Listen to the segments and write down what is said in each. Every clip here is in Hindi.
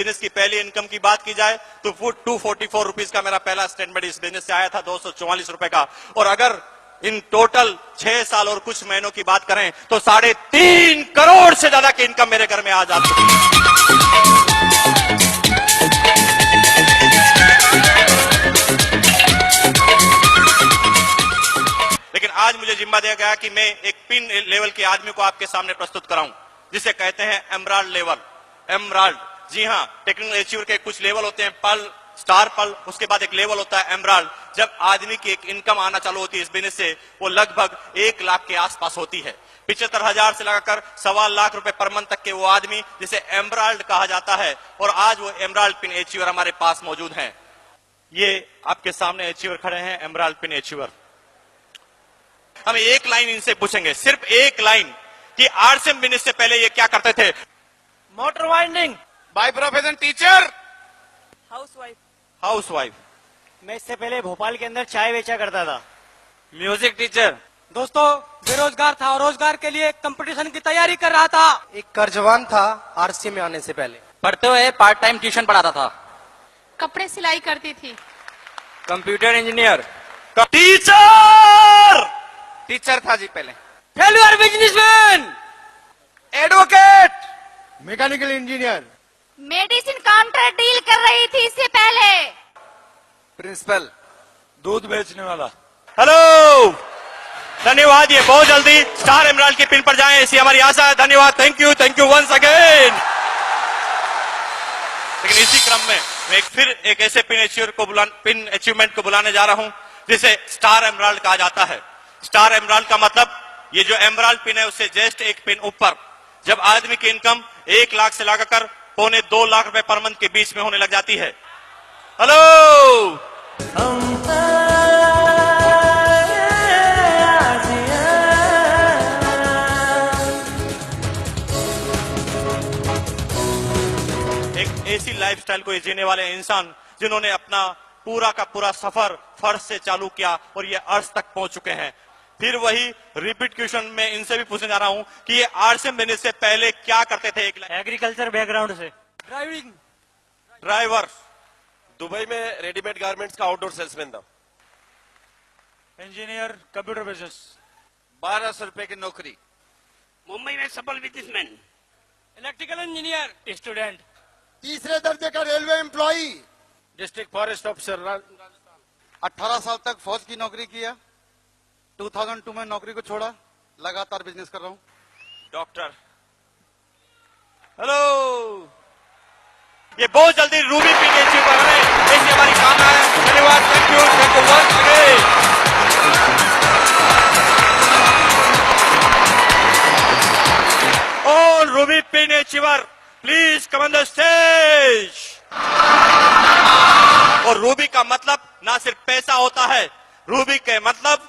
बिजनेस की पहली इनकम की बात की जाए तो 244 रुपीज का मेरा पहला स्टेटमेंट इस बिजनेस से आया था, 244 रुपए का। और अगर इन टोटल 6 साल और कुछ महीनों की बात करें तो 3.5 करोड़ से ज्यादा की इनकम मेरे घर में आज आ चुकी है। लेकिन आज मुझे जिम्मा दिया गया कि मैं एक पिन लेवल के आदमी को आपके सामने प्रस्तुत कराऊं, जिसे कहते हैं एमराल्ड लेवल। एमराल्ड, जी हां, टेक्निकल अचीवर के कुछ लेवल होते हैं, पर्ल, स्टार पर्ल, उसके बाद एक लेवल होता है एमराल्ड। जब आदमी की एक इनकम आना चालू होती है इस बिजनेस से, वो लगभग 1 लाख के आसपास होती है। 75,000 से लगाकर 1.25 लाख रुपए पर मंथ तक के वो आदमी जिसे एमराल्ड कहा जाता है, और आज वो एमराल्ड पिन अचीवर हमारे पास मौजूद हैं। ये आपके सामने अचीवर खड़े हैं, एमराल्ड पिन अचीवर। हम एक लाइन इनसे पूछेंगे, सिर्फ एक लाइन, कि आरसीएम बिजनेस से पहले ये क्या करते थे? Motor winding. By profession teacher. Housewife. Housewife. मैं इससे पहले भोपाल के अंदर चाय बेचा करता था। Music teacher. दोस्तों, बेरोजगार था और रोजगार के लिए कंपटीशन की तैयारी कर रहा था। एक कर्जवान था आरसी में आने से पहले। पढ़ते हुए पार्ट टाइम ट्यूशन पढ़ाता था। कपड़े सिलाई करती थी। Computer engineer. टीचर। टीचर था जी पहले। Failure businessman. Advocate. Mechanical engineer. Medicine counter deal कर रही थी इससे पहले। प्रिंसिपल। दूध बेचने वाला। हेलो, धन्यवाद। ये बहुत जल्दी स्टार एमराल्ड के पिन पर जाएं, ऐसी हमारी आशा है। धन्यवाद, थैंक यू वंस अगेन। लेकिन इसी क्रम में मैं फिर एक ऐसे पिन अचीवमेंट को बुलाने जा रहा हूं जिसे स्टार एमराल्ड कहा जाता है। स्टार एमराल्ड का मतलब, ये जो एमराल्ड पिन है उससे जस्ट एक पिन ऊपर, जब आदमी की इनकम 1 लाख से लगाकर 2.25 लाख रुपए पर मंथ के बीच में होने लग जाती है। हेलो, एक ऐसी लाइफस्टाइल को जीने वाले इंसान जिन्होंने अपना पूरा का पूरा सफर फर्श से चालू किया और ये अर्श तक पहुंच चुके हैं। फिर वही रिपीट क्वेश्चन में इनसे भी पूछने जा रहा हूं कि ये आरसीएम बिजनेस से पहले क्या करते थे? एग्रीकल्चर बैकग्राउंड से। ड्राइविंग। ड्राइवर। दुबई में रेडीमेड गारमेंट्स का आउटडोर सेल्समैन था। Engineer, computer business. 1200 रुपए की नौकरी। मुंबई में सफल बिजनेसमैन। Electrical engineer. स्टूडेंट। तीसरे दर्जे का railway employee. District forest officer. 18 साल तक फौज की नौकरी किया। 2002 में नौकरी को छोड़ा, लगातार बिजनेस कर रहा हूँ। डॉक्टर। हेलो, ये बहुत जल्दी रूबी पिन अचीव कर रहे हैं, ऐसी हमारी कामना है। धन्यवाद, thank you once again. All ruby pin achiever please come on the stage. और रूबी का मतलब ना सिर्फ पैसा होता है, रूबी के मतलब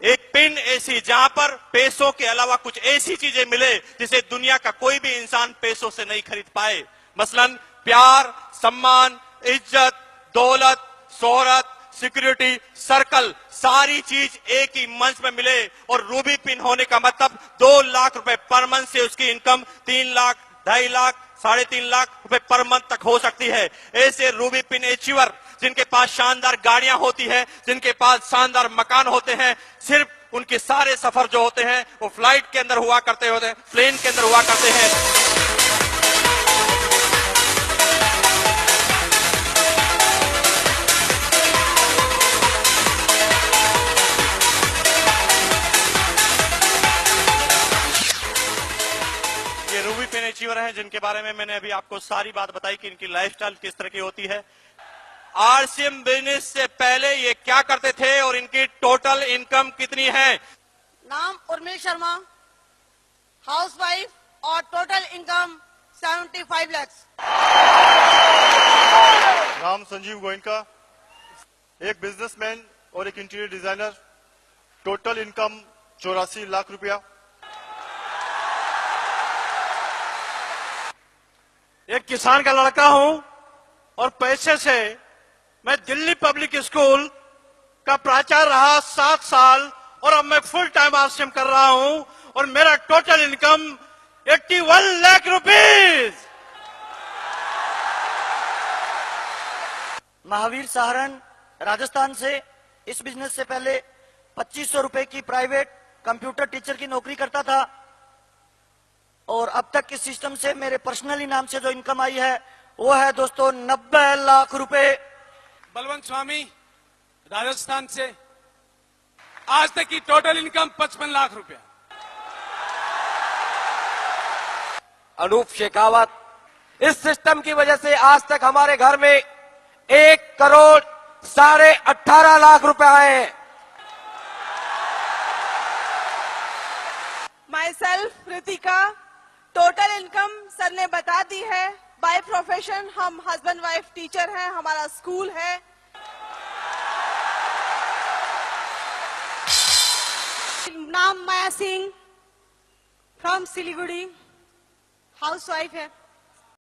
एक पिन ऐसी जहां पर पैसों के अलावा कुछ ऐसी चीजें मिले जिसे दुनिया का कोई भी इंसान पैसों से नहीं खरीद पाए। मसलन प्यार, सम्मान, इज्जत, दौलत, शोहरत, सिक्योरिटी, सर्कल, सारी चीज एक ही मंच में मिले। और रूबी पिन होने का मतलब 2 लाख रुपए पर मंथ से उसकी इनकम 3 लाख, 2.5 लाख, 3.5 लाख रुपए पर मंथ तक हो सकती है। ऐसे रूबी पिन अचीवर जिनके पास शानदार गाड़ियां होती हैं, जिनके पास शानदार मकान होते हैं, सिर्फ उनके सारे सफर जो होते हैं वो फ्लाइट के अंदर हुआ करते होते हैं, प्लेन के अंदर हुआ करते हैं। ये रूबी पिन अचीवर हैं जिनके बारे में मैंने अभी आपको सारी बात बताई कि इनकी लाइफस्टाइल किस तरह की होती है। आरसीएम बिजनेस से पहले ये क्या करते थे और इनकी टोटल इनकम कितनी है? नाम उर्मिल शर्मा, हाउसवाइफ, और टोटल इनकम 75 लाख। नाम संजीव गोयनका, एक बिजनेसमैन और एक interior designer, total income 84 lakh रुपया। एक किसान का लड़का हूं और पैसे से मैं दिल्ली पब्लिक स्कूल का प्राचार्य रहा 7 साल, और अब मैं फुल टाइम आरसीएम कर रहा हूं और मेरा total income 81 lakh rupees. Mahavir Saharan Rajasthan से। इस बिजनेस से पहले 2500 रुपए की प्राइवेट कंप्यूटर टीचर की नौकरी करता था और अब तक इस सिस्टम से मेरे पर्सनली नाम से जो इनकम आई है वो है दोस्तों 90 लाख रुपए। बलवंत स्वामी राजस्थान से, आज तक की टोटल इनकम 55 लाख रुपया। अनूप शेखावत, इस सिस्टम की वजह से आज तक हमारे घर में 1,18,18 लाख रुपए आए हैं। Myself Ritika, total income sir ने बता दी है। बाय प्रोफेशन हम हस्बैंड वाइफ टीचर हैं, हमारा स्कूल है। नाम Maya Singh, from Siliguri, housewife है।